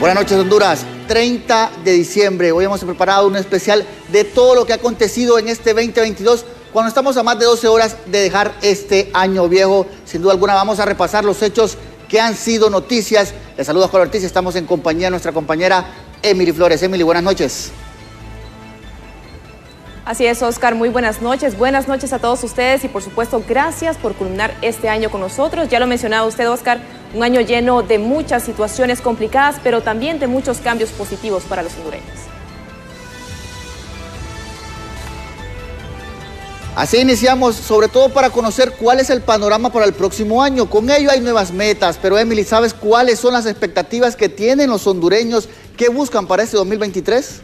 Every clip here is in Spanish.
Buenas noches, Honduras. 30 de diciembre. Hoy hemos preparado un especial de todo lo que ha acontecido en este 2022, cuando estamos a más de 12 horas de dejar este año viejo. Sin duda alguna vamos a repasar los hechos que han sido noticias. Les saluda Jorge Ortiz. Estamos en compañía de nuestra compañera Emily Flores. Emily, buenas noches. Así es, Oscar, muy buenas noches a todos ustedes y por supuesto gracias por culminar este año con nosotros. Ya lo mencionaba usted, Oscar, un año lleno de muchas situaciones complicadas, pero también de muchos cambios positivos para los hondureños. Así iniciamos, sobre todo para conocer cuál es el panorama para el próximo año. Con ello hay nuevas metas, pero Emily, ¿sabes cuáles son las expectativas que tienen los hondureños que buscan para este 2023?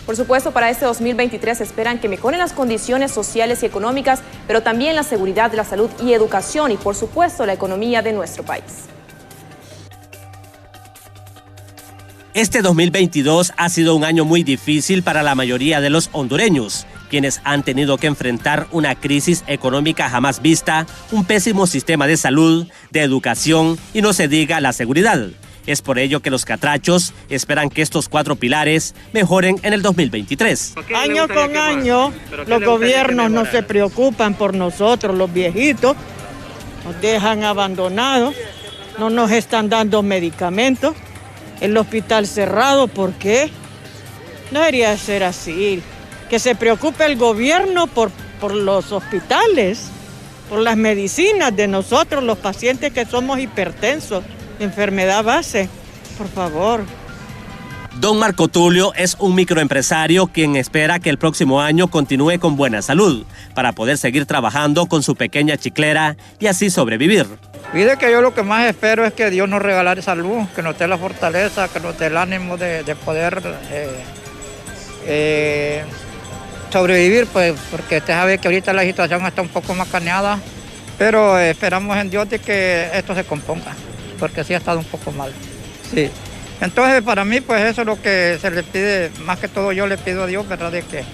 Por supuesto, para este 2023 esperan que mejoren las condiciones sociales y económicas, pero también la seguridad, la salud y educación y, por supuesto, la economía de nuestro país. Este 2022 ha sido un año muy difícil para la mayoría de los hondureños, quienes han tenido que enfrentar una crisis económica jamás vista, un pésimo sistema de salud, de educación y no se diga la seguridad. Es por ello que los catrachos esperan que estos 4 pilares mejoren en el 2023. Año con año, los gobiernos no se preocupan por nosotros, los viejitos, nos dejan abandonados, no nos están dando medicamentos, el hospital cerrado, ¿por qué? No debería ser así, que se preocupe el gobierno por los hospitales, por las medicinas de nosotros, los pacientes que somos hipertensos, enfermedad base, por favor. Don Marco Tulio es un microempresario quien espera que el próximo año continúe con buena salud para poder seguir trabajando con su pequeña chiclera y así sobrevivir. Mire que yo lo que más espero es que Dios nos regale salud, que nos dé la fortaleza, que nos dé el ánimo de poder sobrevivir, pues, porque usted sabe que ahorita la situación está un poco más caneada, pero esperamos en Dios de que esto se componga, porque sí ha estado un poco mal. Sí. Entonces, para mí, pues eso es lo que se le pide, más que todo yo le pido a Dios, ¿verdad?, de que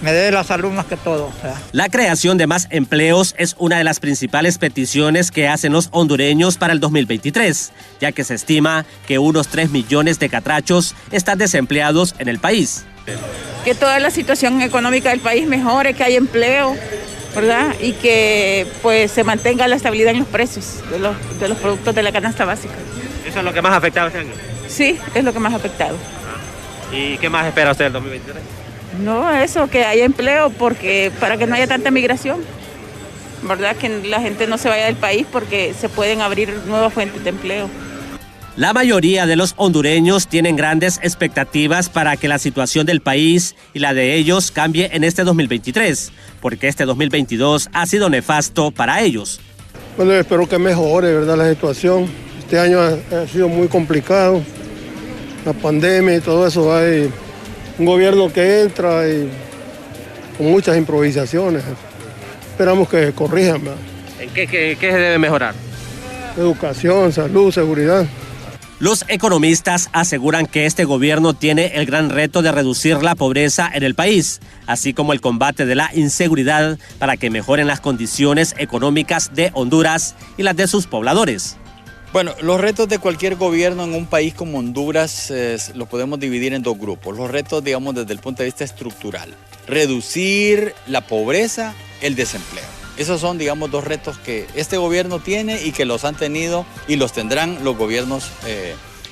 me dé la salud más que todo. ¿Verdad? La creación de más empleos es una de las principales peticiones que hacen los hondureños para el 2023, ya que se estima que unos 3 millones de catrachos están desempleados en el país. Que toda la situación económica del país mejore, que haya empleo, ¿verdad? Y que pues se mantenga la estabilidad en los precios de los productos de la canasta básica. ¿Eso es lo que más ha afectado este año? Sí, es lo que más ha afectado. ¿Y qué más espera usted del 2023? No, eso, que haya empleo, porque para que no haya tanta migración, ¿verdad? Que la gente no se vaya del país porque se pueden abrir nuevas fuentes de empleo. La mayoría de los hondureños tienen grandes expectativas para que la situación del país y la de ellos cambie en este 2023, porque este 2022 ha sido nefasto para ellos. Bueno, espero que mejore, ¿verdad?, la situación. Este año ha sido muy complicado, la pandemia y todo eso. Hay un gobierno que entra y con muchas improvisaciones. Esperamos que corrijan, ¿verdad? ¿En qué se debe mejorar? Educación, salud, seguridad. Los economistas aseguran que este gobierno tiene el gran reto de reducir la pobreza en el país, así como el combate de la inseguridad para que mejoren las condiciones económicas de Honduras y las de sus pobladores. Bueno, los retos de cualquier gobierno en un país como Honduras lo podemos dividir en 2 grupos. Los retos, digamos, desde el punto de vista estructural. Reducir la pobreza, el desempleo. Esos son, digamos, 2 retos que este gobierno tiene y que los han tenido y los tendrán los gobiernos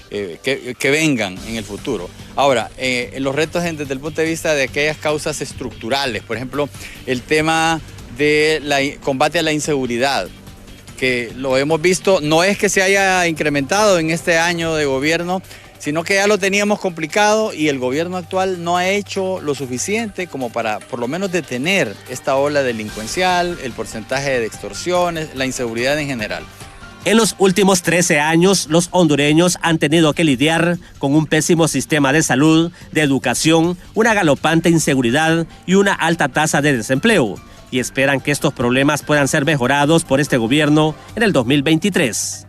que vengan en el futuro. Ahora, los retos desde el punto de vista de aquellas causas estructurales, por ejemplo, el tema de combate a la inseguridad, que lo hemos visto, no es que se haya incrementado en este año de gobierno, sino que ya lo teníamos complicado y el gobierno actual no ha hecho lo suficiente como para por lo menos detener esta ola delincuencial, el porcentaje de extorsiones, la inseguridad en general. En los últimos 13 años, los hondureños han tenido que lidiar con un pésimo sistema de salud, de educación, una galopante inseguridad y una alta tasa de desempleo. Y esperan que estos problemas puedan ser mejorados por este gobierno en el 2023.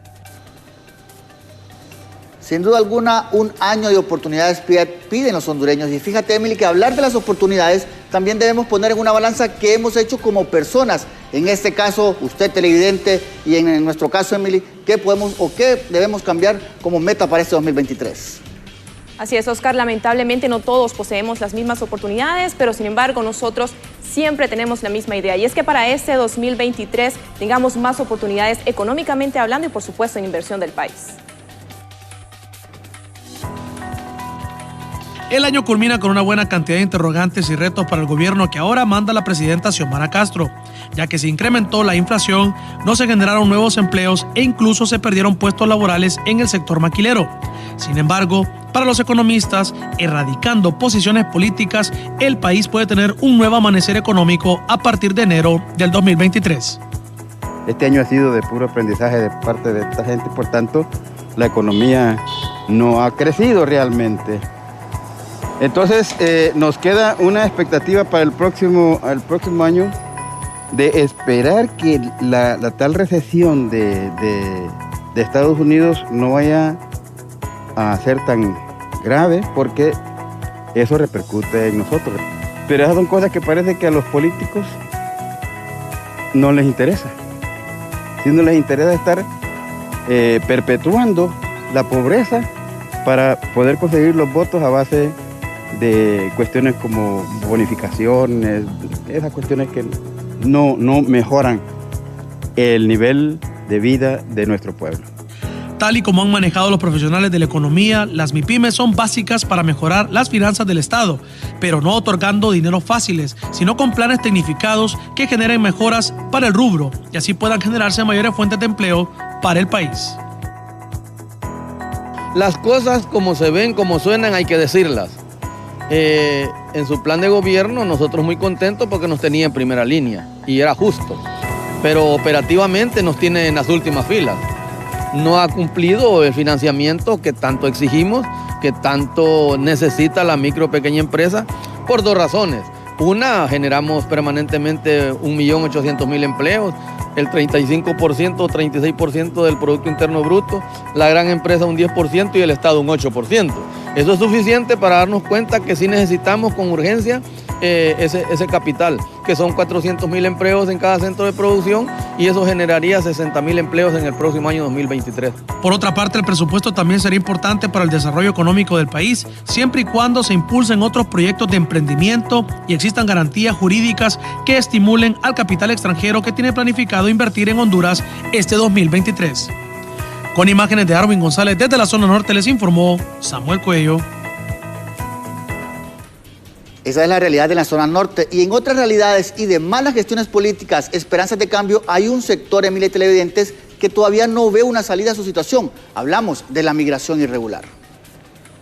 Sin duda alguna, un año de oportunidades piden los hondureños. Y fíjate, Emily, que hablar de las oportunidades también debemos poner en una balanza qué hemos hecho como personas. En este caso, usted televidente, y en nuestro caso, Emily, qué podemos o qué debemos cambiar como meta para este 2023. Así es, Oscar, lamentablemente no todos poseemos las mismas oportunidades, pero sin embargo nosotros siempre tenemos la misma idea, y es que para este 2023 tengamos más oportunidades económicamente hablando y por supuesto en inversión del país. El año culmina con una buena cantidad de interrogantes y retos para el gobierno que ahora manda la presidenta Xiomara Castro, ya que se incrementó la inflación, no se generaron nuevos empleos e incluso se perdieron puestos laborales en el sector maquilero. Sin embargo, para los economistas, erradicando posiciones políticas, el país puede tener un nuevo amanecer económico a partir de enero del 2023. Este año ha sido de puro aprendizaje de parte de esta gente, por tanto, la economía no ha crecido realmente. Entonces, nos queda una expectativa para el próximo año de esperar que la tal recesión de Estados Unidos no vaya a ser tan grave, porque eso repercute en nosotros. Pero esas son cosas que parece que a los políticos no les interesa. Si no les interesa estar perpetuando la pobreza para poder conseguir los votos a base de cuestiones como bonificaciones, esas cuestiones que no mejoran el nivel de vida de nuestro pueblo. Tal y como han manejado los profesionales de la economía, las MIPYMES son básicas para mejorar las finanzas del Estado, pero no otorgando dinero fáciles, sino con planes tecnificados que generen mejoras para el rubro y así puedan generarse mayores fuentes de empleo para el país. Las cosas como se ven, como suenan, hay que decirlas. En su plan de gobierno nosotros muy contentos porque nos tenía en primera línea y era justo, pero operativamente nos tiene en las últimas filas. No ha cumplido el financiamiento que tanto exigimos, que tanto necesita la micro pequeña empresa, por dos razones. Una, generamos permanentemente 1.800.000 empleos, el 35% o 36% del Producto Interno Bruto, la gran empresa un 10% y el Estado un 8%. Eso es suficiente para darnos cuenta que sí necesitamos con urgencia ese capital, que son 400.000 empleos en cada centro de producción, y eso generaría 60.000 empleos en el próximo año 2023. Por otra parte, el presupuesto también será importante para el desarrollo económico del país, siempre y cuando se impulsen otros proyectos de emprendimiento y existan garantías jurídicas que estimulen al capital extranjero que tiene planificado invertir en Honduras este 2023. Con imágenes de Arwin González desde la zona norte les informó Samuel Cuello. Esa es la realidad de la zona norte. Y en otras realidades y de malas gestiones políticas, esperanzas de cambio, hay un sector, Emilia y televidentes, que todavía no ve una salida a su situación. Hablamos de la migración irregular.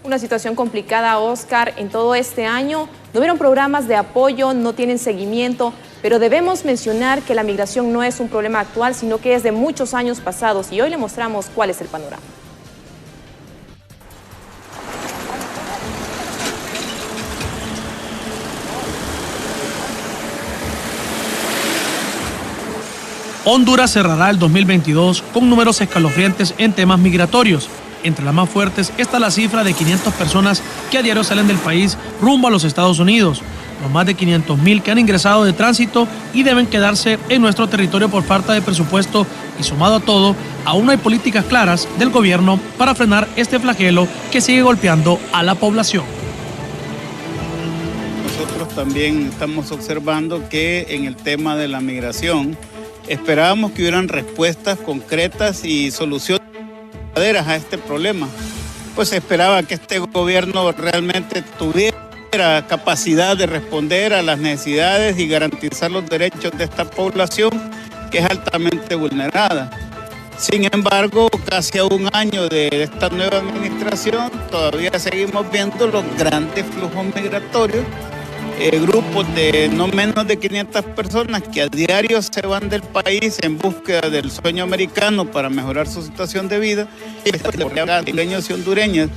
Una situación complicada, Oscar, en todo este año. No hubieron programas de apoyo, no tienen seguimiento, pero debemos mencionar que la migración no es un problema actual, sino que es de muchos años pasados, y hoy le mostramos cuál es el panorama. Honduras cerrará el 2022 con números escalofriantes en temas migratorios. Entre las más fuertes está la cifra de 500 personas que a diario salen del país rumbo a los Estados Unidos. Los más de 500.000 que han ingresado de tránsito y deben quedarse en nuestro territorio por falta de presupuesto, y sumado a todo, aún no hay políticas claras del gobierno para frenar este flagelo que sigue golpeando a la población. Nosotros también estamos observando que en el tema de la migración esperábamos que hubieran respuestas concretas y soluciones a este problema. Pues se esperaba que este gobierno realmente tuviera capacidad de responder a las necesidades y garantizar los derechos de esta población que es altamente vulnerada. Sin embargo, casi a un año de esta nueva administración, todavía seguimos viendo los grandes flujos migratorios, grupos de no menos de 500 personas que a diario se van del país en búsqueda del sueño americano para mejorar su situación de vida. Hondureños y hondureñas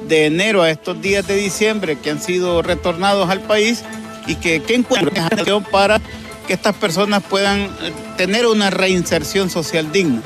de enero a estos días de diciembre que han sido retornados al país y que encuentran acción para que estas personas puedan tener una reinserción social digna.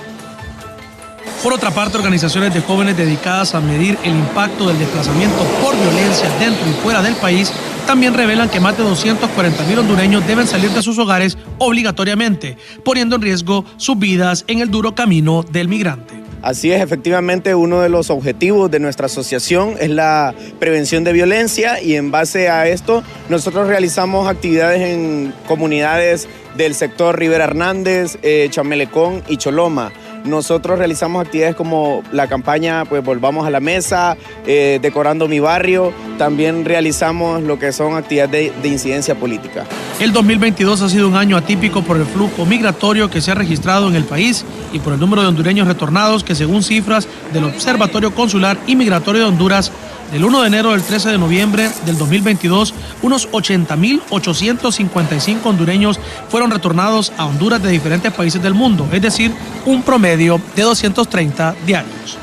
Por otra parte, organizaciones de jóvenes dedicadas a medir el impacto del desplazamiento por violencia dentro y fuera del país también revelan que más de 240.000 hondureños deben salir de sus hogares obligatoriamente, poniendo en riesgo sus vidas en el duro camino del migrante. Así es, efectivamente, uno de los objetivos de nuestra asociación es la prevención de violencia y en base a esto nosotros realizamos actividades en comunidades del sector Rivera Hernández, Chamelecón y Choloma. Nosotros realizamos actividades como la campaña pues Volvamos a la Mesa, Decorando mi Barrio. También realizamos lo que son actividades de incidencia política. El 2022 ha sido un año atípico por el flujo migratorio que se ha registrado en el país y por el número de hondureños retornados que, según cifras del Observatorio Consular y Migratorio de Honduras, del 1 de enero al 13 de noviembre del 2022, unos 80.855 hondureños fueron retornados a Honduras de diferentes países del mundo, es decir, un promedio de 230 diarios.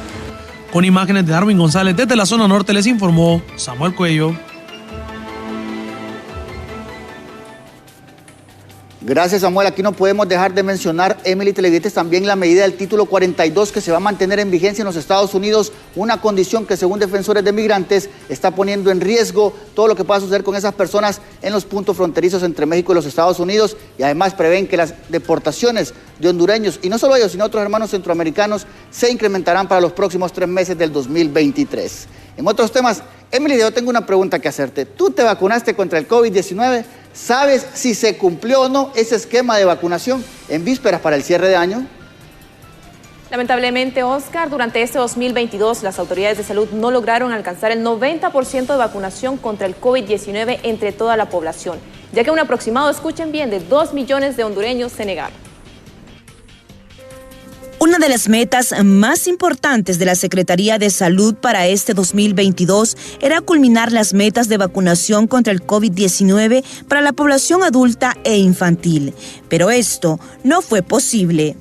Con imágenes de Darwin González desde la zona norte les informó Samuel Cuello. Gracias, Samuel. Aquí no podemos dejar de mencionar, Emily televidentes, también la medida del título 42 que se va a mantener en vigencia en los Estados Unidos, una condición que según defensores de migrantes está poniendo en riesgo todo lo que pueda suceder con esas personas en los puntos fronterizos entre México y los Estados Unidos, y además prevén que las deportaciones de hondureños, y no solo ellos, sino otros hermanos centroamericanos, se incrementarán para los próximos 3 meses del 2023. En otros temas, Emily, yo tengo una pregunta que hacerte. ¿Tú te vacunaste contra el COVID-19? ¿Sabes si se cumplió o no ese esquema de vacunación en vísperas para el cierre de año? Lamentablemente, Oscar, durante este 2022 las autoridades de salud no lograron alcanzar el 90% de vacunación contra el COVID-19 entre toda la población, ya que un aproximado, escuchen bien, de 2 millones de hondureños se negaron. Una de las metas más importantes de la Secretaría de Salud para este 2022 era culminar las metas de vacunación contra el COVID-19 para la población adulta e infantil, pero esto no fue posible.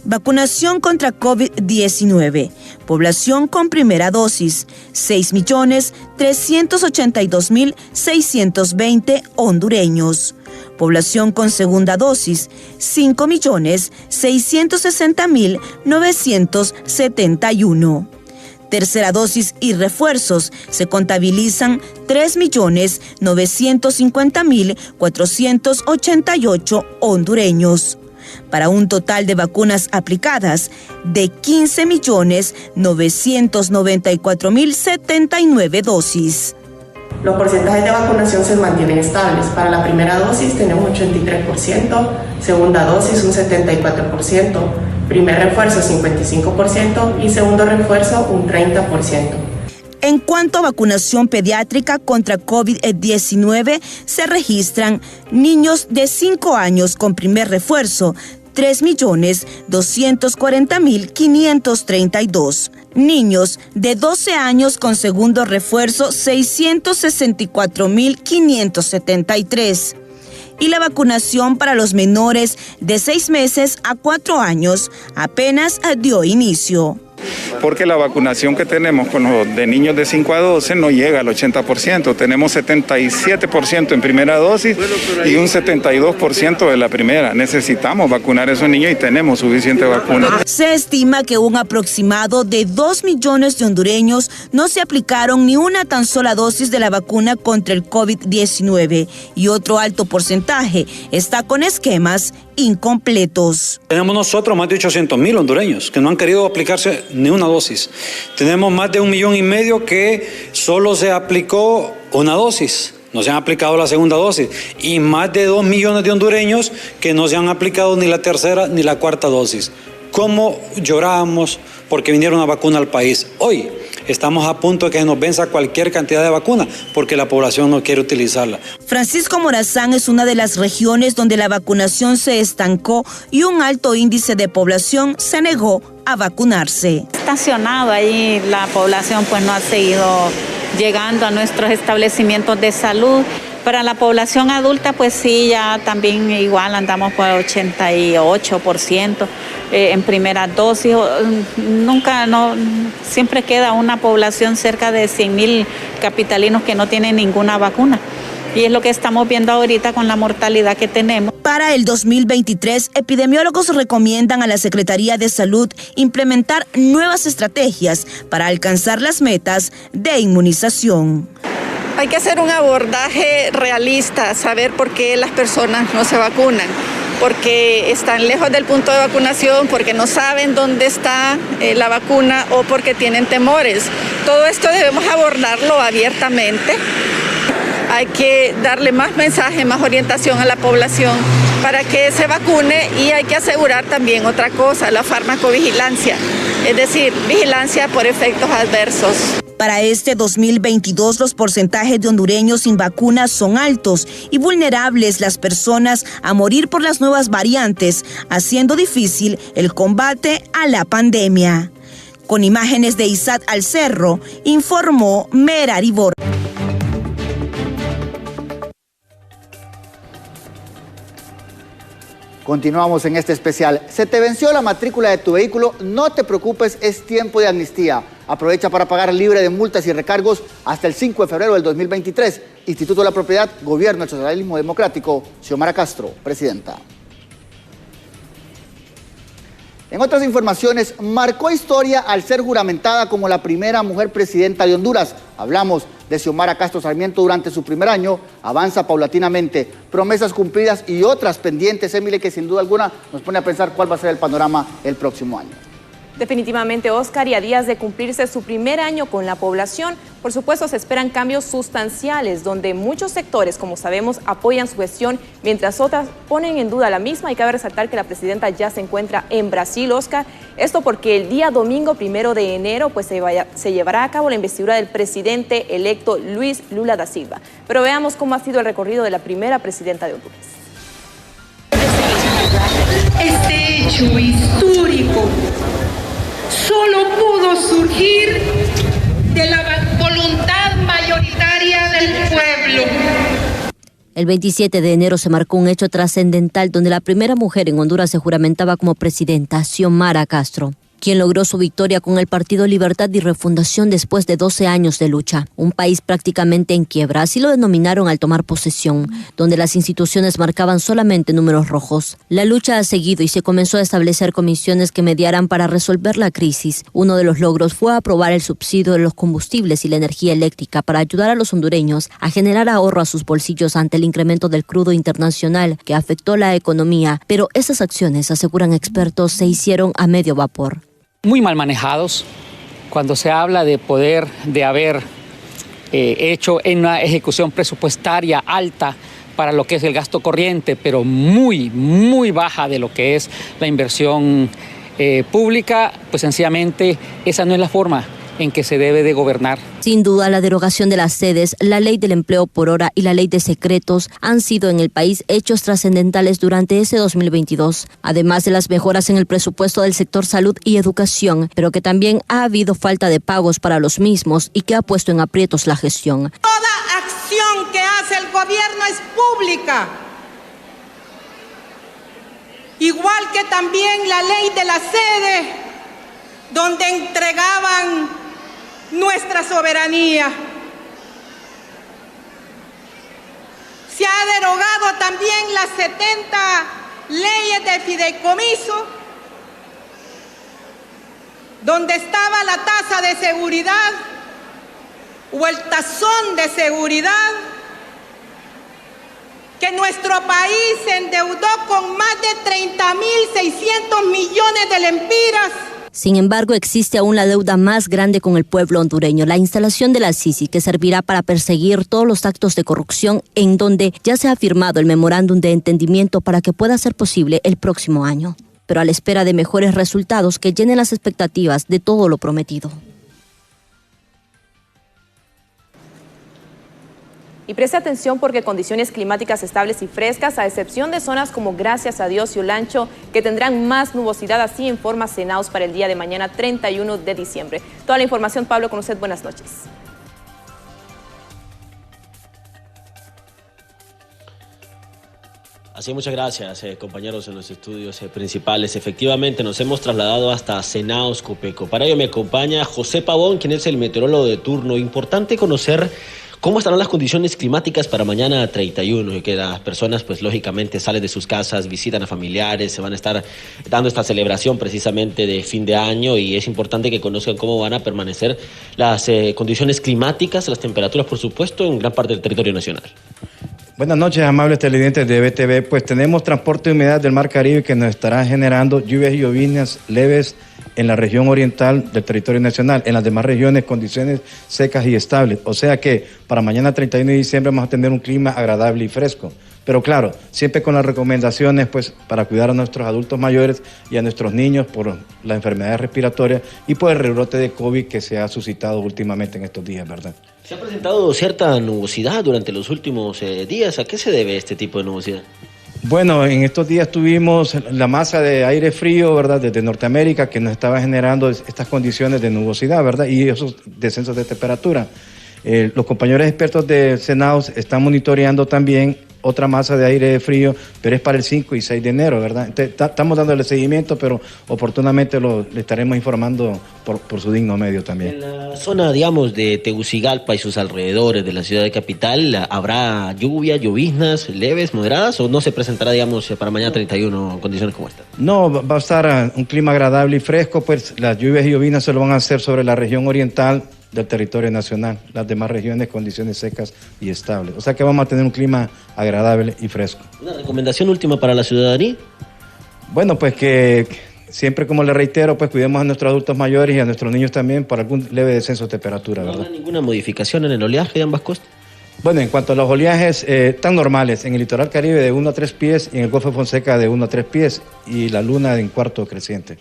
Vacunación contra COVID-19. Población con primera dosis, 6.382.620 hondureños. Población con segunda dosis, 5.660.971. Tercera dosis y refuerzos se contabilizan 3.950.488 hondureños, para un total de vacunas aplicadas de 15.994.079 dosis. Los porcentajes de vacunación se mantienen estables. Para la primera dosis tenemos 83%, segunda dosis un 74%, primer refuerzo 55% y segundo refuerzo un 30%. En cuanto a vacunación pediátrica contra COVID-19, se registran niños de 5 años con primer refuerzo, 3.240.532. Niños de 12 años con segundo refuerzo, 664.573. Y la vacunación para los menores de 6 meses a 4 años apenas dio inicio. Porque la vacunación que tenemos con los de niños de 5 a 12 no llega al 80%. Tenemos 77% en primera dosis y un 72% de la primera. Necesitamos vacunar a esos niños y tenemos suficiente vacuna. Se estima que un aproximado de 2 millones de hondureños no se aplicaron ni una tan sola dosis de la vacuna contra el COVID-19 y otro alto porcentaje está con esquemas incompletos. Tenemos nosotros más de 800.000 hondureños que no han querido aplicarse ni una dosis. Tenemos más de 1,5 millones que solo se aplicó una dosis, no se han aplicado la segunda dosis, y más de 2 millones de hondureños que no se han aplicado ni la tercera ni la cuarta dosis. ¿Cómo llorábamos porque viniera una vacuna al país? Hoy estamos a punto de que nos venza cualquier cantidad de vacuna porque la población no quiere utilizarla. Francisco Morazán es una de las regiones donde la vacunación se estancó y un alto índice de población se negó a vacunarse. Estacionado ahí, la población pues no ha seguido llegando a nuestros establecimientos de salud. Para la población adulta, pues sí, ya también igual andamos por 88% en primera dosis. Siempre queda una población cerca de 100.000 capitalinos que no tienen ninguna vacuna. Y es lo que estamos viendo ahorita con la mortalidad que tenemos. Para el 2023, epidemiólogos recomiendan a la Secretaría de Salud implementar nuevas estrategias para alcanzar las metas de inmunización. Hay que hacer un abordaje realista, saber por qué las personas no se vacunan, porque están lejos del punto de vacunación, porque no saben dónde está la vacuna o porque tienen temores. Todo esto debemos abordarlo abiertamente. Hay que darle más mensaje, más orientación a la población para que se vacune, y hay que asegurar también otra cosa, la farmacovigilancia, es decir, vigilancia por efectos adversos. Para este 2022, los porcentajes de hondureños sin vacunas son altos y vulnerables las personas a morir por las nuevas variantes, haciendo difícil el combate a la pandemia. Con imágenes de Isaac Alcerro, informó Merari Borges. Continuamos en este especial. ¿Se te venció la matrícula de tu vehículo? No te preocupes, es tiempo de amnistía. Aprovecha para pagar libre de multas y recargos hasta el 5 de febrero del 2023. Instituto de la Propiedad, Gobierno del Socialismo Democrático. Xiomara Castro, presidenta. En otras informaciones, marcó historia al ser juramentada como la primera mujer presidenta de Honduras. Hablamos de Xiomara Castro Sarmiento durante su primer año, avanza paulatinamente, promesas cumplidas y otras pendientes, Emily, que sin duda alguna nos pone a pensar cuál va a ser el panorama el próximo año. Definitivamente, Oscar, y a días de cumplirse su primer año con la población, por supuesto se esperan cambios sustanciales, donde muchos sectores, como sabemos, apoyan su gestión, mientras otras ponen en duda la misma. Y cabe resaltar que la presidenta ya se encuentra en Brasil, Oscar. Esto porque el día domingo 1 de enero pues se llevará a cabo la investidura del presidente electo Luis Lula da Silva. Pero veamos cómo ha sido el recorrido de la primera presidenta de Honduras. Este hecho histórico solo pudo surgir de la voluntad mayoritaria del pueblo. El 27 de enero se marcó un hecho trascendental donde la primera mujer en Honduras se juramentaba como presidenta, Xiomara Castro, quien logró su victoria con el Partido Libertad y Refundación después de 12 años de lucha. Un país prácticamente en quiebra, así lo denominaron al tomar posesión, donde las instituciones marcaban solamente números rojos. La lucha ha seguido y se comenzó a establecer comisiones que mediaran para resolver la crisis. Uno de los logros fue aprobar el subsidio de los combustibles y la energía eléctrica para ayudar a los hondureños a generar ahorro a sus bolsillos ante el incremento del crudo internacional que afectó la economía. Pero esas acciones, aseguran expertos, se hicieron a medio vapor. Muy mal manejados cuando se habla de poder de haber hecho en una ejecución presupuestaria alta para lo que es el gasto corriente, pero muy baja de lo que es la inversión pública, pues sencillamente esa no es la forma en que se debe de gobernar. Sin duda, la derogación de las sedes, la ley del empleo por hora y la ley de secretos han sido en el país hechos trascendentales durante ese 2022, además de las mejoras en el presupuesto del sector salud y educación, pero que también ha habido falta de pagos para los mismos y que ha puesto en aprietos la gestión. Toda acción que hace el gobierno es pública, igual que también la ley de la sede, donde entregaban nuestra soberanía. Se ha derogado también las 70 leyes de fideicomiso, donde estaba la tasa de seguridad o el tazón de seguridad, que nuestro país se endeudó con más de 30.600 millones de lempiras. Sin embargo, existe aún la deuda más grande con el pueblo hondureño, la instalación de la CICI, que servirá para perseguir todos los actos de corrupción, en donde ya se ha firmado el memorándum de entendimiento para que pueda ser posible el próximo año, pero a la espera de mejores resultados que llenen las expectativas de todo lo prometido. Y preste atención porque condiciones climáticas estables y frescas, a excepción de zonas como Gracias a Dios y Olancho, que tendrán más nubosidad, así informa Cenaos para el día de mañana 31 de diciembre. Toda la información, Pablo, con usted, buenas noches. Así, muchas gracias, compañeros en los estudios principales. Efectivamente, nos hemos trasladado hasta Cenaos, Copeco. Para ello me acompaña José Pavón, quien es el meteorólogo de turno. Importante conocer ¿Cómo estarán las condiciones climáticas para mañana 31? Y que las personas, pues lógicamente, salen de sus casas, visitan a familiares, se van a estar dando esta celebración precisamente de fin de año, y es importante que conozcan cómo van a permanecer las condiciones climáticas, las temperaturas, por supuesto, en gran parte del territorio nacional. Buenas noches, amables televidentes de BTV. Pues tenemos transporte de humedad del Mar Caribe que nos estará generando lluvias y llovinas leves en la región oriental del territorio nacional. En las demás regiones, condiciones secas y estables. O sea que para mañana 31 de diciembre vamos a tener un clima agradable y fresco. Pero claro, siempre con las recomendaciones pues para cuidar a nuestros adultos mayores y a nuestros niños por las enfermedades respiratorias y por el rebrote de COVID que se ha suscitado últimamente en estos días, ¿verdad? Se ha presentado cierta nubosidad durante los últimos días. ¿A qué se debe este tipo de nubosidad? Bueno, en estos días tuvimos la masa de aire frío, ¿verdad?, desde Norteamérica, que nos estaba generando estas condiciones de nubosidad, ¿verdad?, y esos descensos de temperatura. Los compañeros expertos de Senaos están monitoreando también otra masa de aire frío, pero es para el 5 y 6 de enero, ¿verdad? Entonces, estamos dándole seguimiento, pero oportunamente le estaremos informando por su digno medio también. En la zona, digamos, de Tegucigalpa y sus alrededores de la ciudad de capital, ¿habrá lluvia, lloviznas leves, moderadas, o no se presentará, digamos, para mañana 31 condiciones como esta? No, va a estar un clima agradable y fresco, pues las lluvias y lloviznas se lo van a hacer sobre la región oriental del territorio nacional, las demás regiones condiciones secas y estables. O sea que vamos a tener un clima agradable y fresco. ¿Una recomendación última para la ciudadanía? Bueno, pues que siempre, como le reitero, pues cuidemos a nuestros adultos mayores y a nuestros niños también por algún leve descenso de temperatura, ¿verdad? ¿No habrá ninguna modificación en el oleaje de ambas costas? Bueno, en cuanto a los oleajes, tan normales, en el litoral caribe de 1 a 3 pies y en el Golfo de Fonseca de 1 a 3 pies y la luna en cuarto creciente.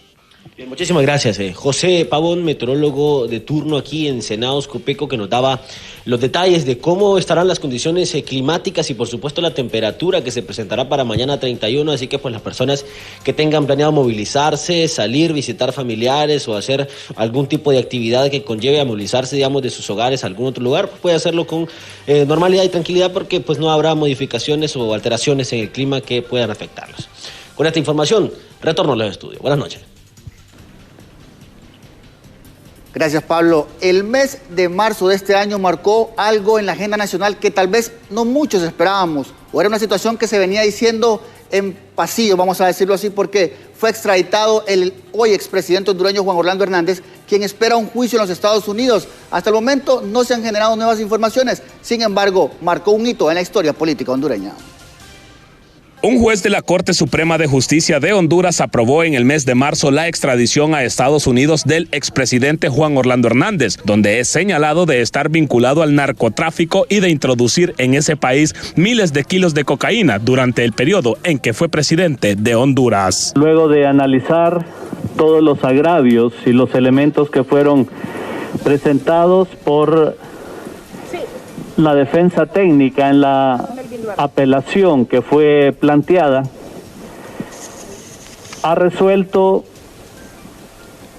Bien, muchísimas gracias. José Pavón, meteorólogo de turno aquí en Senaos Copeco, que nos daba los detalles de cómo estarán las condiciones climáticas y por supuesto la temperatura que se presentará para mañana 31, así que pues las personas que tengan planeado movilizarse, salir, visitar familiares o hacer algún tipo de actividad que conlleve a movilizarse, digamos, de sus hogares a algún otro lugar, pues puede hacerlo con normalidad y tranquilidad, porque pues no habrá modificaciones o alteraciones en el clima que puedan afectarlos. Con esta información, retorno a los estudios. Buenas noches. Gracias, Pablo. El mes de marzo de este año marcó algo en la agenda nacional que tal vez no muchos esperábamos, o era una situación que se venía diciendo en pasillo, vamos a decirlo así, porque fue extraditado el hoy expresidente hondureño Juan Orlando Hernández, quien espera un juicio en los Estados Unidos. Hasta el momento no se han generado nuevas informaciones, sin embargo, marcó un hito en la historia política hondureña. Un juez de la Corte Suprema de Justicia de Honduras aprobó en el mes de marzo la extradición a Estados Unidos del expresidente Juan Orlando Hernández, donde es señalado de estar vinculado al narcotráfico y de introducir en ese país miles de kilos de cocaína durante el periodo en que fue presidente de Honduras. Luego de analizar todos los agravios y los elementos que fueron presentados por la defensa técnica en la apelación que fue planteada, ha resuelto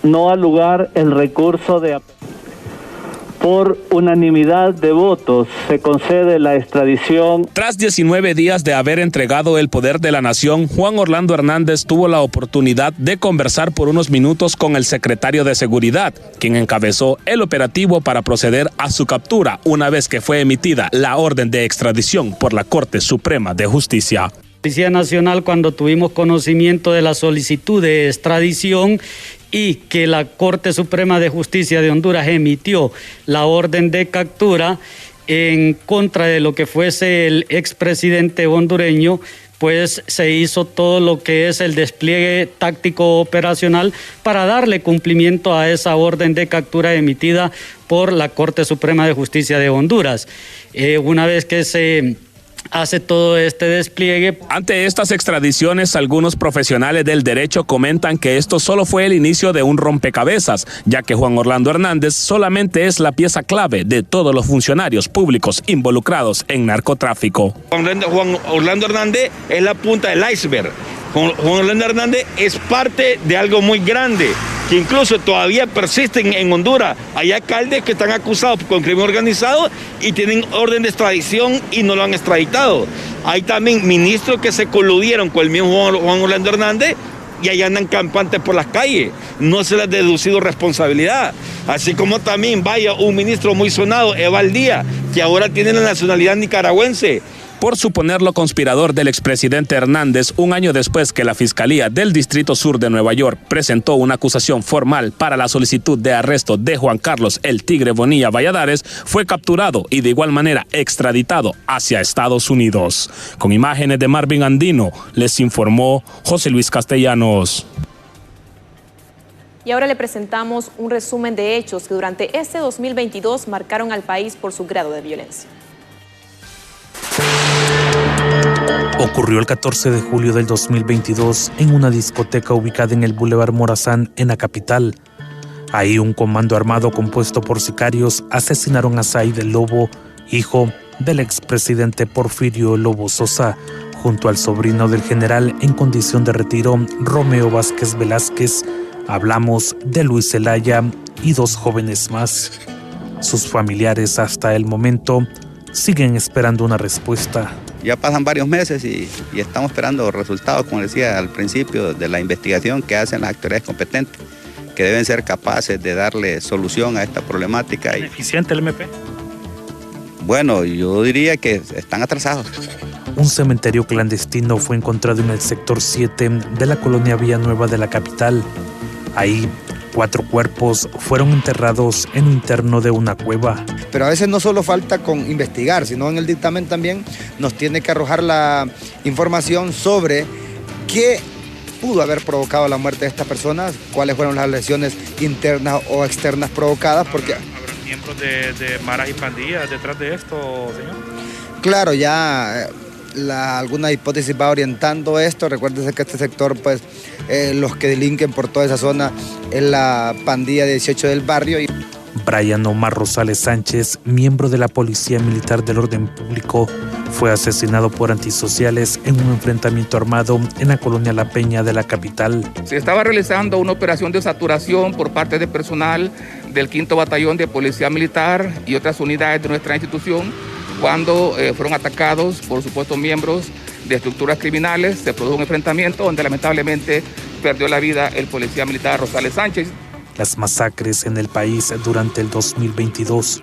no al lugar el recurso de por unanimidad de votos se concede la extradición. Tras 19 días de haber entregado el poder de la nación, Juan Orlando Hernández tuvo la oportunidad de conversar por unos minutos con el secretario de Seguridad, quien encabezó el operativo para proceder a su captura una vez que fue emitida la orden de extradición por la Corte Suprema de Justicia. Policía Nacional, cuando tuvimos conocimiento de la solicitud de extradición y que la Corte Suprema de Justicia de Honduras emitió la orden de captura en contra de lo que fuese el expresidente hondureño, pues se hizo todo lo que es el despliegue táctico operacional para darle cumplimiento a esa orden de captura emitida por la Corte Suprema de Justicia de Honduras. Una vez que se hace todo este despliegue. Ante estas extradiciones, algunos profesionales del derecho comentan que esto solo fue el inicio de un rompecabezas, ya que Juan Orlando Hernández solamente es la pieza clave de todos los funcionarios públicos involucrados en narcotráfico. Juan Orlando Hernández es la punta del iceberg. Juan Orlando Hernández es parte de algo muy grande, que incluso todavía persisten en Honduras. Hay alcaldes que están acusados con crimen organizado y tienen orden de extradición y no lo han extraditado. Hay también ministros que se coludieron con el mismo Juan Orlando Hernández y allá andan campantes por las calles. No se les ha deducido responsabilidad. Así como también vaya un ministro muy sonado, Eval Díaz, que ahora tienen la nacionalidad nicaragüense. Por suponerlo conspirador del expresidente Hernández, un año después que la Fiscalía del Distrito Sur de Nueva York presentó una acusación formal para la solicitud de arresto de Juan Carlos El Tigre Bonilla Valladares, fue capturado y de igual manera extraditado hacia Estados Unidos. Con imágenes de Marvin Andino, les informó José Luis Castellanos. Y ahora le presentamos un resumen de hechos que durante este 2022 marcaron al país por su grado de violencia. Ocurrió el 14 de julio del 2022 en una discoteca ubicada en el Boulevard Morazán, en la capital. Ahí un comando armado compuesto por sicarios asesinaron a Said El Lobo, hijo del expresidente Porfirio Lobo Sosa, junto al sobrino del general en condición de retiro, Romeo Vázquez Velázquez. Hablamos de Luis Zelaya y 2 jóvenes más. Sus familiares hasta el momento siguen esperando una respuesta. Ya pasan varios meses y estamos esperando resultados, como decía al principio, de la investigación que hacen las autoridades competentes, que deben ser capaces de darle solución a esta problemática. ¿Eficiente el MP? Bueno, yo diría que están atrasados. Un cementerio clandestino fue encontrado en el sector 7 de la colonia Villanueva de la capital. Ahí 4 cuerpos fueron enterrados en lo interno de una cueva. Pero a veces no solo falta con investigar, sino en el dictamen también nos tiene que arrojar la información sobre qué pudo haber provocado la muerte de estas personas, cuáles fueron las lesiones internas o externas provocadas. Porque ¿Habrá miembros de maras y pandillas detrás de esto, señor? Claro, ya alguna hipótesis va orientando esto. Recuérdese que este sector, pues, los que delinquen por toda esa zona es la pandilla 18 del barrio. Brian Omar Rosales Sánchez, miembro de la Policía Militar del Orden Público, fue asesinado por antisociales en un enfrentamiento armado en la colonia La Peña de la capital. Se estaba realizando una operación de saturación por parte de personal del 5º Batallón de Policía Militar y otras unidades de nuestra institución cuando fueron atacados por supuestos miembros de estructuras criminales. Se produjo un enfrentamiento donde lamentablemente perdió la vida el policía militar Rosales Sánchez. Las masacres en el país durante el 2022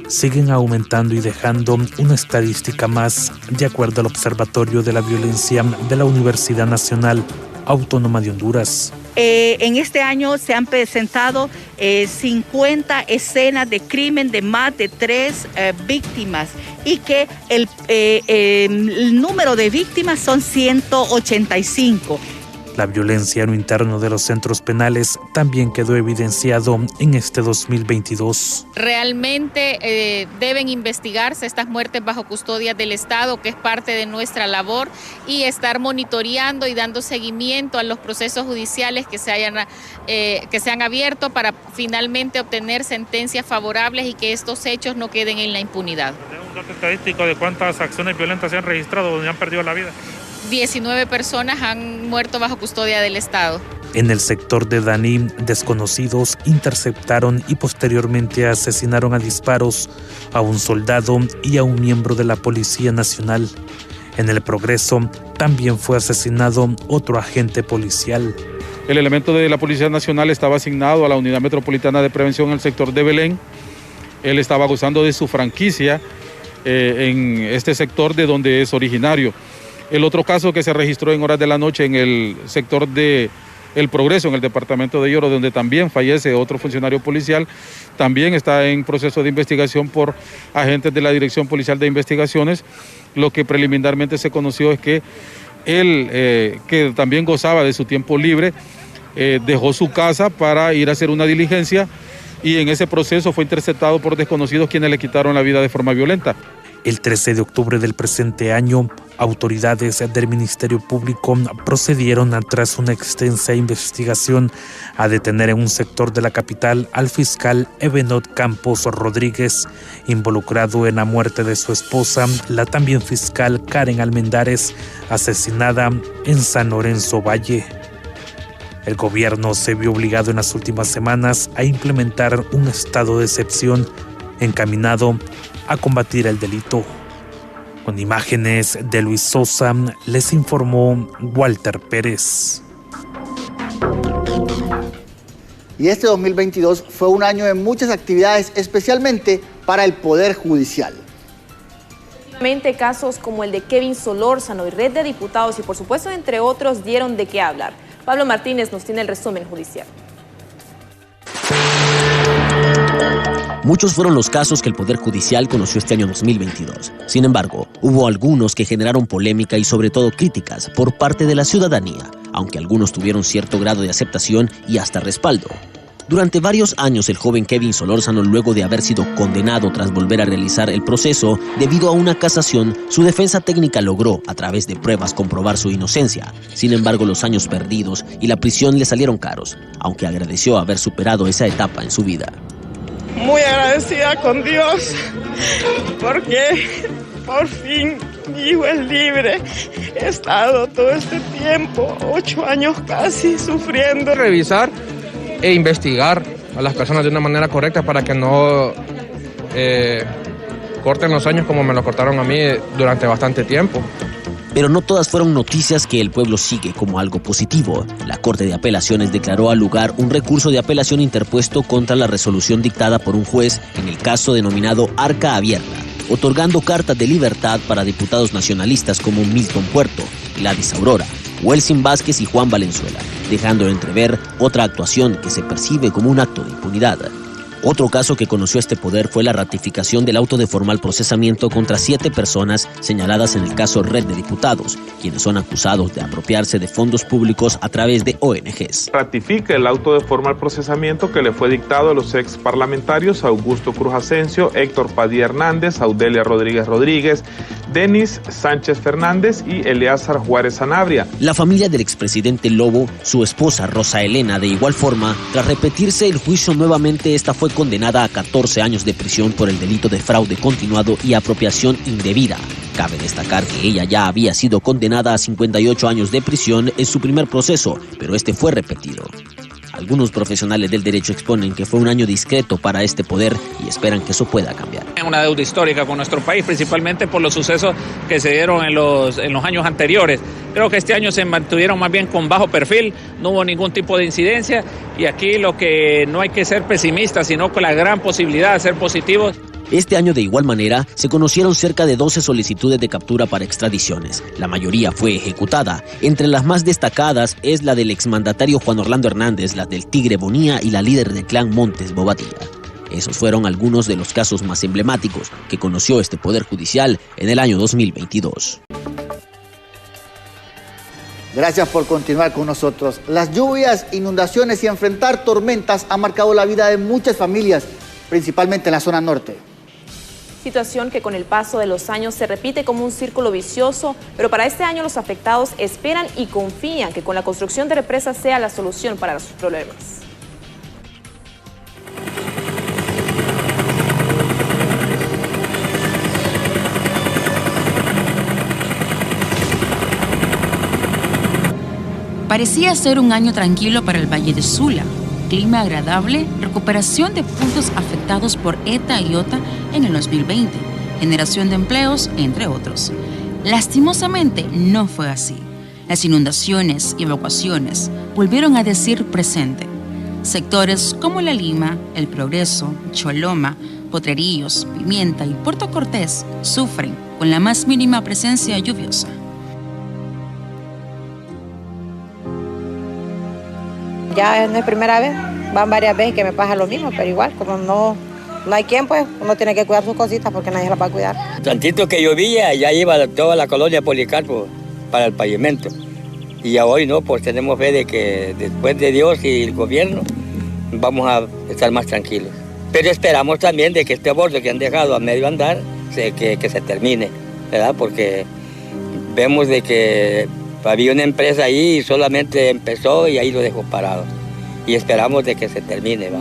siguen aumentando y dejando una estadística más, de acuerdo al Observatorio de la Violencia de la Universidad Nacional Autónoma de Honduras. En este año se han presentado 50 escenas de crimen de más de 3 víctimas y que el número de víctimas son 185. La violencia en lo interno de los centros penales también quedó evidenciado en este 2022. Realmente deben investigarse estas muertes bajo custodia del Estado, que es parte de nuestra labor, y estar monitoreando y dando seguimiento a los procesos judiciales que se han abierto para finalmente obtener sentencias favorables y que estos hechos no queden en la impunidad. ¿Tenemos un dato estadístico de cuántas acciones violentas se han registrado donde han perdido la vida? 19 personas han muerto bajo custodia del Estado. En el sector de Daní, desconocidos interceptaron y posteriormente asesinaron a disparos a un soldado y a un miembro de la Policía Nacional. En el Progreso también fue asesinado otro agente policial. El elemento de la Policía Nacional estaba asignado a la Unidad Metropolitana de Prevención en el sector de Belén. Él estaba gozando de su franquicia en este sector de donde es originario. El otro caso que se registró en horas de la noche en el sector de El Progreso, en el departamento de Lloro, donde también fallece otro funcionario policial, también está en proceso de investigación por agentes de la Dirección Policial de Investigaciones. Lo que preliminarmente se conoció es que él, que también gozaba de su tiempo libre, dejó su casa para ir a hacer una diligencia y en ese proceso fue interceptado por desconocidos quienes le quitaron la vida de forma violenta. El 13 de octubre del presente año, autoridades del Ministerio Público procedieron tras una extensa investigación a detener en un sector de la capital al fiscal Ebenot Campos Rodríguez, involucrado en la muerte de su esposa, la también fiscal Karen Almendares, asesinada en San Lorenzo Valle. El gobierno se vio obligado en las últimas semanas a implementar un estado de excepción encaminado a combatir el delito. Con imágenes de Luis Sosa, les informó Walter Pérez. Y este 2022 fue un año de muchas actividades, especialmente para el Poder Judicial. Casos como el de Kevin Solórzano y Red de Diputados y por supuesto entre otros dieron de qué hablar. Pablo Martínez nos tiene el resumen judicial. Muchos fueron los casos que el Poder Judicial conoció este año 2022. Sin embargo, hubo algunos que generaron polémica y sobre todo críticas por parte de la ciudadanía, aunque algunos tuvieron cierto grado de aceptación y hasta respaldo. Durante varios años, el joven Kevin Solórzano, luego de haber sido condenado tras volver a realizar el proceso, debido a una casación, su defensa técnica logró, a través de pruebas, comprobar su inocencia. Sin embargo, los años perdidos y la prisión le salieron caros, aunque agradeció haber superado esa etapa en su vida. Muy agradecida con Dios, porque por fin mi hijo es libre. He estado todo este tiempo, 8 años casi, sufriendo. Revisar e investigar a las personas de una manera correcta para que no corten los años como me lo cortaron a mí durante bastante tiempo. Pero no todas fueron noticias que el pueblo sigue como algo positivo. La Corte de Apelaciones declaró al lugar un recurso de apelación interpuesto contra la resolución dictada por un juez en el caso denominado Arca Abierta, otorgando cartas de libertad para diputados nacionalistas como Milton Puerto, Gladys Aurora, Welsin Vázquez y Juan Valenzuela, dejando entrever otra actuación que se percibe como un acto de impunidad. Otro caso que conoció este poder fue la ratificación del auto de formal procesamiento contra 7 personas señaladas en el caso Red de Diputados, quienes son acusados de apropiarse de fondos públicos a través de ONGs. Ratifica el auto de formal procesamiento que le fue dictado a los ex parlamentarios Augusto Cruz Asensio, Héctor Padilla Hernández, Audelia Rodríguez Rodríguez, Denis Sánchez Fernández y Eleazar Juárez Sanabria. La familia del expresidente Lobo, su esposa Rosa Elena, de igual forma, tras repetirse el juicio nuevamente, esta fue condenada a 14 años de prisión por el delito de fraude continuado y apropiación indebida. Cabe destacar que ella ya había sido condenada a 58 años de prisión en su primer proceso, pero este fue repetido. Algunos profesionales del derecho exponen que fue un año discreto para este poder y esperan que eso pueda cambiar. Una deuda histórica con nuestro país, principalmente por los sucesos que se dieron en los años anteriores. Creo que este año se mantuvieron más bien con bajo perfil, no hubo ningún tipo de incidencia y aquí lo que no hay que ser pesimistas, sino con la gran posibilidad de ser positivos. Este año, de igual manera, se conocieron cerca de 12 solicitudes de captura para extradiciones. La mayoría fue ejecutada. Entre las más destacadas es la del exmandatario Juan Orlando Hernández, la del Tigre Bonilla y la líder del clan Montes Bobadilla. Esos fueron algunos de los casos más emblemáticos que conoció este Poder Judicial en el año 2022. Gracias por continuar con nosotros. Las lluvias, inundaciones y enfrentar tormentas han marcado la vida de muchas familias, principalmente en la zona norte. Situación que con el paso de los años se repite como un círculo vicioso, pero para este año los afectados esperan y confían que con la construcción de represas sea la solución para sus problemas. Parecía ser un año tranquilo para el Valle de Sula. Clima agradable, recuperación de puntos afectados por ETA y OTA en el 2020, generación de empleos, entre otros. Lastimosamente, no fue así. Las inundaciones y evacuaciones volvieron a decir presente. Sectores como La Lima, El Progreso, Choloma, Potrerillos, Pimienta y Puerto Cortés sufren con la más mínima presencia lluviosa. Ya no es primera vez, van varias veces que me pasa lo mismo, pero igual, como no hay quien, pues uno tiene que cuidar sus cositas porque nadie las va a cuidar. Tantito que llovía, ya iba toda la colonia Policarpo para el pavimento. Y ya hoy no, pues tenemos fe de que después de Dios y el gobierno vamos a estar más tranquilos. Pero esperamos también de que este borde que han dejado a medio andar, que se termine, ¿verdad? Porque vemos de que había una empresa ahí y solamente empezó y ahí lo dejó parado. Y esperamos de que se termine, ¿va?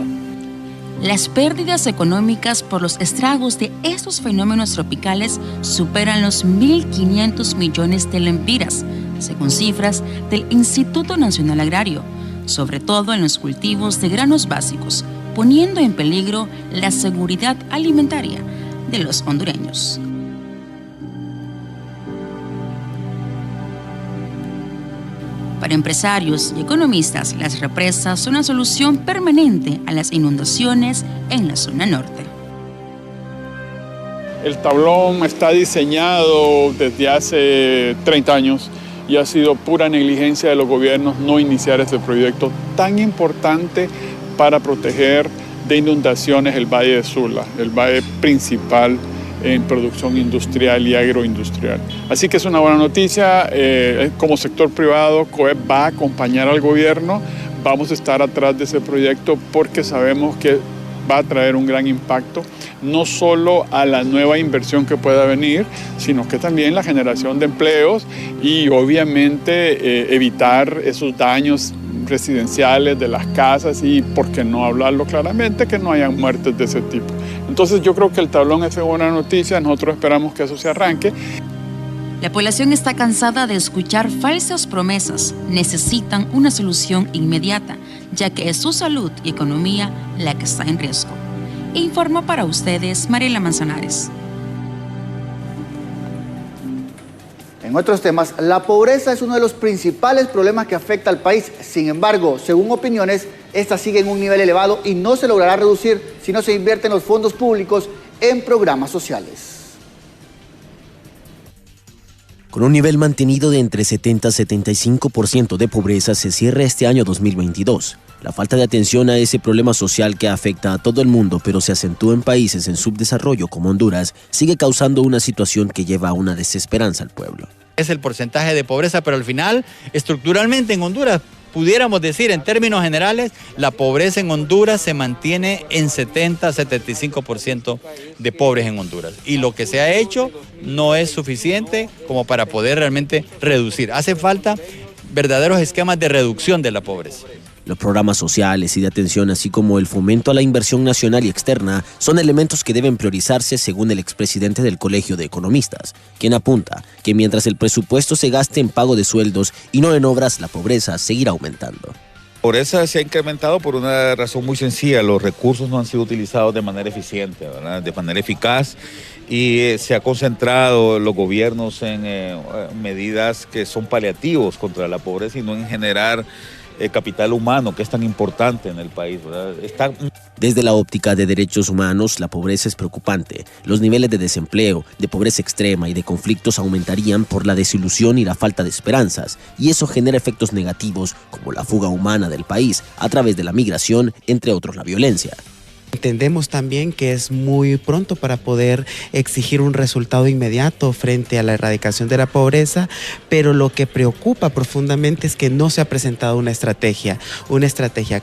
Las pérdidas económicas por los estragos de estos fenómenos tropicales superan los 1.500 millones de lempiras, según cifras del Instituto Nacional Agrario, sobre todo en los cultivos de granos básicos, poniendo en peligro la seguridad alimentaria de los hondureños. Para empresarios y economistas, las represas son una solución permanente a las inundaciones en la zona norte. El tablón está diseñado desde hace 30 años y ha sido pura negligencia de los gobiernos no iniciar este proyecto tan importante para proteger de inundaciones el Valle de Sula, el valle principal en producción industrial y agroindustrial. Así que es una buena noticia. Como sector privado, COEP va a acompañar al gobierno. Vamos a estar atrás de ese proyecto porque sabemos que va a traer un gran impacto, no solo a la nueva inversión que pueda venir, sino que también la generación de empleos y obviamente evitar esos daños residenciales de las casas y, por qué no hablarlo claramente, que no hayan muertes de ese tipo. Entonces yo creo que el tablón es una buena noticia, nosotros esperamos que eso se arranque. La población está cansada de escuchar falsas promesas, necesitan una solución inmediata, ya que es su salud y economía la que está en riesgo. Informa para ustedes Mariela Manzanares. En otros temas, la pobreza es uno de los principales problemas que afecta al país. Sin embargo, según opiniones, esta sigue en un nivel elevado y no se logrará reducir si no se invierten los fondos públicos en programas sociales. Con un nivel mantenido de entre 70 y 75% de pobreza, se cierra este año 2022. La falta de atención a ese problema social que afecta a todo el mundo, pero se acentúa en países en subdesarrollo como Honduras, sigue causando una situación que lleva a una desesperanza al pueblo. Es el porcentaje de pobreza, pero al final, estructuralmente en Honduras, pudiéramos decir en términos generales, la pobreza en Honduras se mantiene en 70-75% de pobres en Honduras. Y lo que se ha hecho no es suficiente como para poder realmente reducir. Hace falta verdaderos esquemas de reducción de la pobreza. Los programas sociales y de atención, así como el fomento a la inversión nacional y externa, son elementos que deben priorizarse según el expresidente del Colegio de Economistas, quien apunta que mientras el presupuesto se gaste en pago de sueldos y no en obras, la pobreza seguirá aumentando. La pobreza se ha incrementado por una razón muy sencilla: los recursos no han sido utilizados de manera eficiente, ¿verdad? De manera eficaz, y se ha concentrado los gobiernos en medidas que son paliativos contra la pobreza y no en generar capital humano, que es tan importante en el país, ¿verdad? Desde la óptica de derechos humanos, la pobreza es preocupante. Los niveles de desempleo, de pobreza extrema y de conflictos aumentarían por la desilusión y la falta de esperanzas, y eso genera efectos negativos como la fuga humana del país a través de la migración, entre otros la violencia. Entendemos también que es muy pronto para poder exigir un resultado inmediato frente a la erradicación de la pobreza, pero lo que preocupa profundamente es que no se ha presentado una estrategia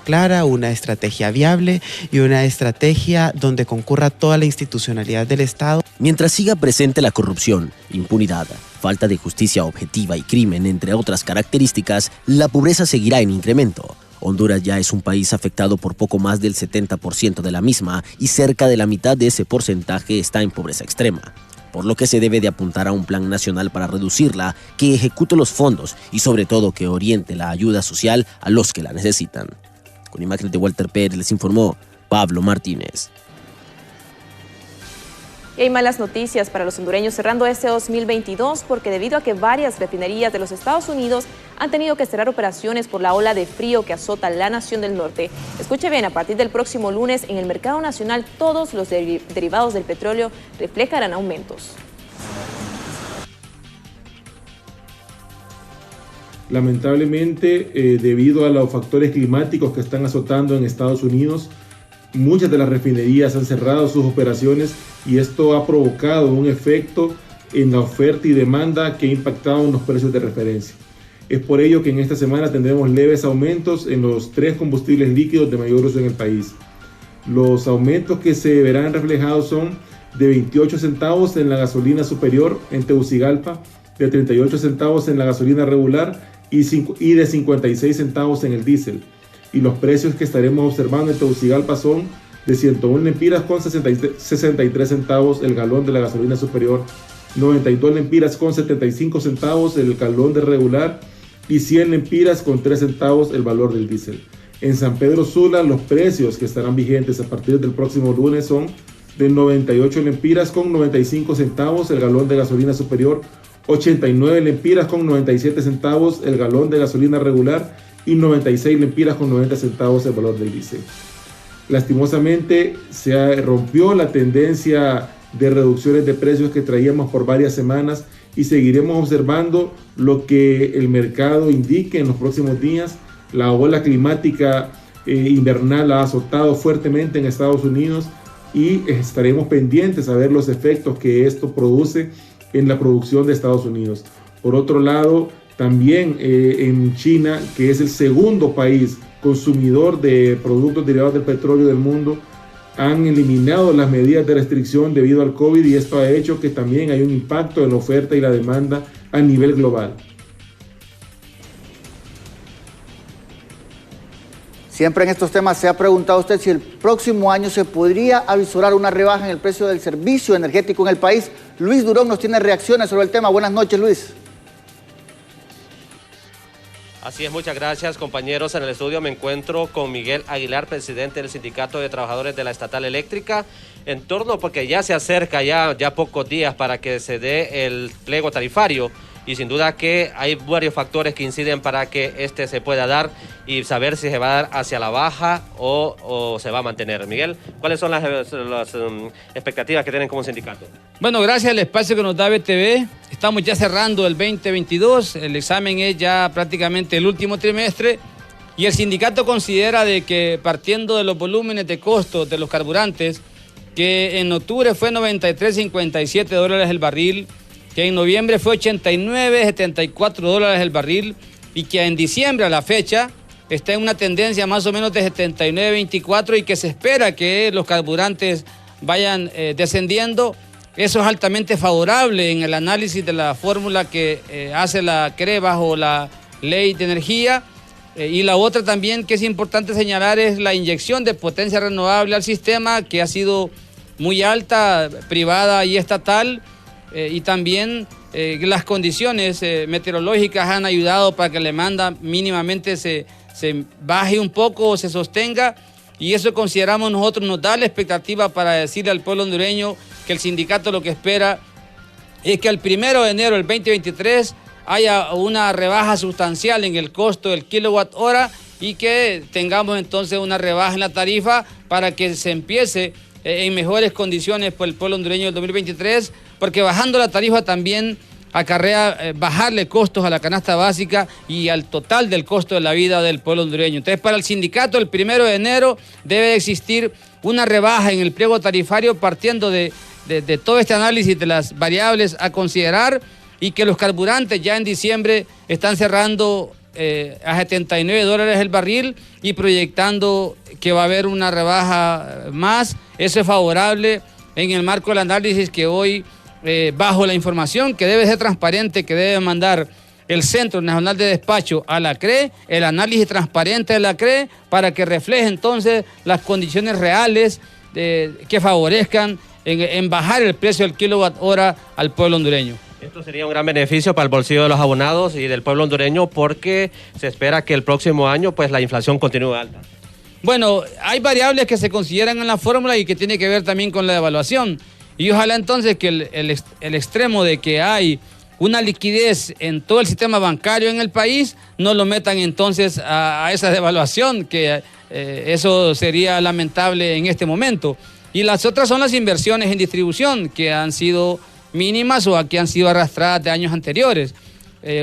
clara, una estrategia viable y una estrategia donde concurra toda la institucionalidad del Estado. Mientras siga presente la corrupción, impunidad, falta de justicia objetiva y crimen, entre otras características, la pobreza seguirá en incremento. Honduras ya es un país afectado por poco más del 70% de la misma y cerca de la mitad de ese porcentaje está en pobreza extrema, por lo que se debe de apuntar a un plan nacional para reducirla, que ejecute los fondos y sobre todo que oriente la ayuda social a los que la necesitan. Con imágenes de Walter Pérez les informó Pablo Martínez. Y hay malas noticias para los hondureños cerrando este 2022 porque debido a que varias refinerías de los Estados Unidos han tenido que cerrar operaciones por la ola de frío que azota la nación del norte. Escuche bien, a partir del próximo lunes en el mercado nacional todos los derivados del petróleo reflejarán aumentos. Lamentablemente, debido a los factores climáticos que están azotando en Estados Unidos, muchas de las refinerías han cerrado sus operaciones y esto ha provocado un efecto en la oferta y demanda que ha impactado en los precios de referencia. Es por ello que en esta semana tendremos leves aumentos en los 3 combustibles líquidos de mayor uso en el país. Los aumentos que se verán reflejados son de 28 centavos en la gasolina superior en Tegucigalpa, de 38 centavos en la gasolina regular y de 56 centavos en el diésel. Y los precios que estaremos observando en Tegucigalpa son de 101 lempiras con 63 centavos el galón de la gasolina superior, 92 lempiras con 75 centavos el galón de regular y 100 lempiras con 3 centavos el valor del diésel. En San Pedro Sula los precios que estarán vigentes a partir del próximo lunes son de 98 lempiras con 95 centavos el galón de gasolina superior, 89 lempiras con 97 centavos el galón de gasolina regular y 96 lempiras con 90 centavos el valor del diésel. Lastimosamente se rompió la tendencia de reducciones de precios que traíamos por varias semanas y seguiremos observando lo que el mercado indique en los próximos días. La ola climática invernal ha azotado fuertemente en Estados Unidos y estaremos pendientes a ver los efectos que esto produce en la producción de Estados Unidos. Por otro lado, también en China, que es el segundo país consumidor de productos derivados del petróleo del mundo, han eliminado las medidas de restricción debido al COVID y esto ha hecho que también hay un impacto en la oferta y la demanda a nivel global. Siempre en estos temas se ha preguntado usted si el próximo año se podría avisorar una rebaja en el precio del servicio energético en el país. Luis Durón nos tiene reacciones sobre el tema. Buenas noches, Luis. Así es, muchas gracias, compañeros. En el estudio me encuentro con Miguel Aguilar, presidente del Sindicato de Trabajadores de la Estatal Eléctrica, en torno, porque ya se acerca ya pocos días para que se dé el pliego tarifario, y sin duda que hay varios factores que inciden para que este se pueda dar y saber si se va a dar hacia la baja o se va a mantener. Miguel, ¿cuáles son las expectativas que tienen como sindicato? Bueno, gracias al espacio que nos da BTV, estamos ya cerrando el 2022, el examen es ya prácticamente el último trimestre y el sindicato considera de que partiendo de los volúmenes de costos de los carburantes, que en octubre fue $93.57 el barril, que en noviembre fue $89.74 el barril y que en diciembre a la fecha está en una tendencia más o menos de $79.24 y que se espera que los carburantes vayan descendiendo. Eso es altamente favorable en el análisis de la fórmula que hace la CRE bajo la Ley de Energía. Y la otra también que es importante señalar es la inyección de potencia renovable al sistema, que ha sido muy alta, privada y estatal. Y también las condiciones meteorológicas han ayudado para que la demanda mínimamente se baje un poco o se sostenga, y eso consideramos nosotros nos da la expectativa para decirle al pueblo hondureño que el sindicato lo que espera es que al 1 de enero del 2023 haya una rebaja sustancial en el costo del kilowatt hora y que tengamos entonces una rebaja en la tarifa para que se empiece en mejores condiciones por el pueblo hondureño del 2023, porque bajando la tarifa también acarrea bajarle costos a la canasta básica y al total del costo de la vida del pueblo hondureño. Entonces, para el sindicato, el 1 de enero debe existir una rebaja en el pliego tarifario partiendo de todo este análisis de las variables a considerar, y que los carburantes ya en diciembre están cerrando a $79 el barril y proyectando que va a haber una rebaja más. Eso es favorable en el marco del análisis que hoy, bajo la información que debe ser transparente, que debe mandar el Centro Nacional de Despacho a la CRE, el análisis transparente de la CRE, para que refleje entonces las condiciones reales que favorezcan en bajar el precio del kilowatt hora al pueblo hondureño. Esto sería un gran beneficio para el bolsillo de los abonados y del pueblo hondureño, porque se espera que el próximo año pues la inflación continúe alta. Bueno, hay variables que se consideran en la fórmula y que tiene que ver también con la devaluación. Y ojalá entonces que el extremo de que hay una liquidez en todo el sistema bancario en el país no lo metan entonces a esa devaluación, que eso sería lamentable en este momento. Y las otras son las inversiones en distribución, que han sido mínimas o que han sido arrastradas de años anteriores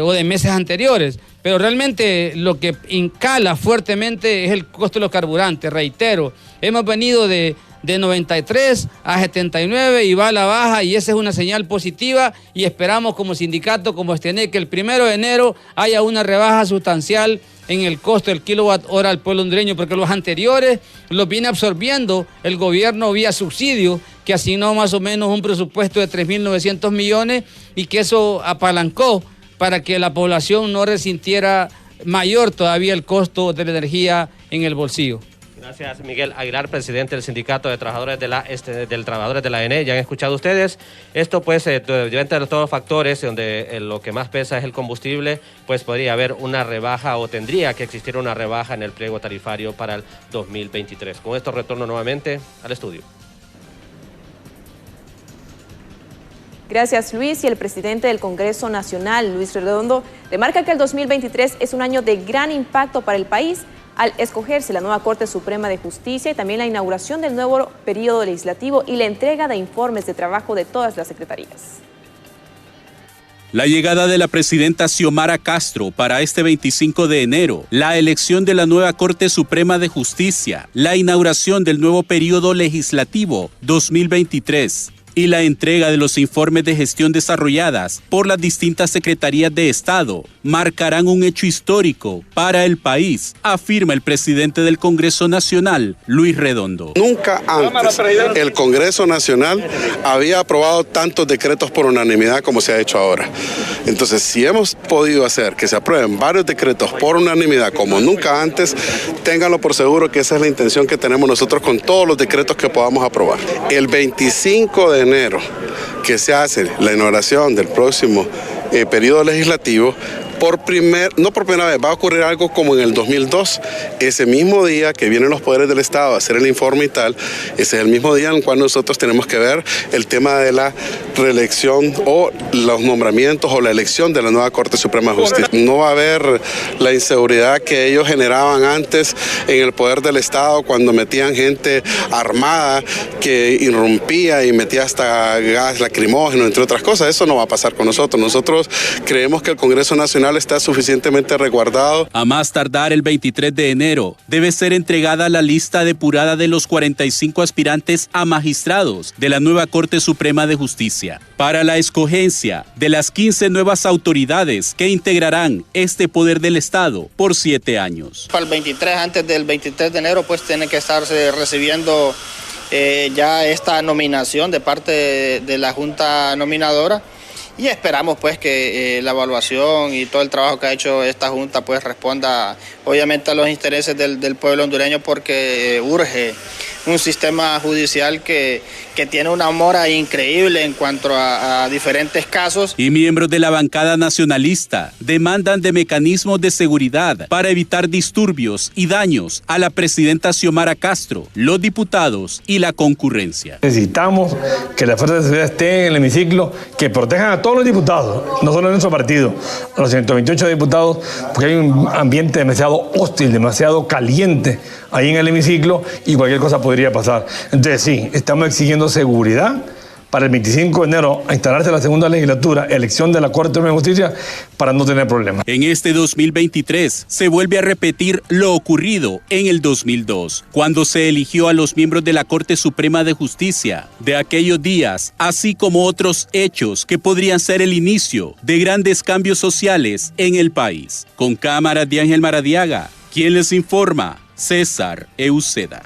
o de meses anteriores. Pero realmente lo que encala fuertemente es el costo de los carburantes. Reitero, hemos venido de 93 a 79 y va a la baja, y esa es una señal positiva, y esperamos como sindicato, como Estenec, que el 1 de enero haya una rebaja sustancial en el costo del kilowatt hora al pueblo hondureño, porque los anteriores los viene absorbiendo el gobierno vía subsidio, que asignó más o menos un presupuesto de 3.900 millones y que eso apalancó para que la población no resintiera mayor todavía el costo de la energía en el bolsillo. Gracias, Miguel Aguilar, presidente del Sindicato de Trabajadores de la ENE. Ya han escuchado ustedes. Esto, pues, entre todos los factores, donde lo que más pesa es el combustible, pues podría haber una rebaja, o tendría que existir una rebaja en el pliego tarifario para el 2023. Con esto retorno nuevamente al estudio. Gracias, Luis. Y el presidente del Congreso Nacional, Luis Redondo, remarca que el 2023 es un año de gran impacto para el país al escogerse la nueva Corte Suprema de Justicia y también la inauguración del nuevo periodo legislativo y la entrega de informes de trabajo de todas las secretarías. La llegada de la presidenta Xiomara Castro para este 25 de enero, la elección de la nueva Corte Suprema de Justicia, la inauguración del nuevo periodo legislativo 2023 y la entrega de los informes de gestión desarrolladas por las distintas secretarías de Estado marcarán un hecho histórico para el país, afirma el presidente del Congreso Nacional, Luis Redondo. Nunca antes el Congreso Nacional había aprobado tantos decretos por unanimidad como se ha hecho ahora. Entonces, si hemos podido hacer que se aprueben varios decretos por unanimidad como nunca antes, ténganlo por seguro que esa es la intención que tenemos nosotros con todos los decretos que podamos aprobar. El 25 de enero, que se hace la inauguración del próximo periodo legislativo, no por primera vez, va a ocurrir algo como en el 2002, ese mismo día que vienen los poderes del Estado a hacer el informe y tal, ese es el mismo día en el cual nosotros tenemos que ver el tema de la reelección o los nombramientos o la elección de la nueva Corte Suprema de Justicia. No va a haber la inseguridad que ellos generaban antes en el poder del Estado cuando metían gente armada que irrumpía y metía hasta gas lacrimógeno, entre otras cosas. Eso no va a pasar con nosotros. Nosotros creemos que el Congreso Nacional está suficientemente resguardado. A más tardar el 23 de enero debe ser entregada la lista depurada de los 45 aspirantes a magistrados de la nueva Corte Suprema de Justicia para la escogencia de las 15 nuevas autoridades que integrarán este poder del Estado por 7 años. Para el 23, antes del 23 de enero, pues tiene que estarse recibiendo ya esta nominación de parte de la Junta Nominadora. Y esperamos pues que la evaluación y todo el trabajo que ha hecho esta Junta pues responda obviamente a los intereses del pueblo hondureño, porque urge un sistema judicial que tiene una mora increíble en cuanto a diferentes casos. Y miembros de la bancada nacionalista demandan de mecanismos de seguridad para evitar disturbios y daños a la presidenta Xiomara Castro, los diputados y la concurrencia. Necesitamos que las fuerzas de seguridad estén en el hemiciclo, que protejan a todos los diputados, no solo en nuestro partido, a los 128 diputados, porque hay un ambiente demasiado hostil, demasiado caliente ahí en el hemiciclo y cualquier cosa podría pasar. Entonces sí, estamos exigiendo seguridad para el 25 de enero a instalarse la segunda legislatura, elección de la Corte Suprema de Justicia, para no tener problemas. En este 2023 se vuelve a repetir lo ocurrido en el 2002, cuando se eligió a los miembros de la Corte Suprema de Justicia de aquellos días, así como otros hechos que podrían ser el inicio de grandes cambios sociales en el país. Con cámaras de Ángel Maradiaga, quien les informa, César Euseda.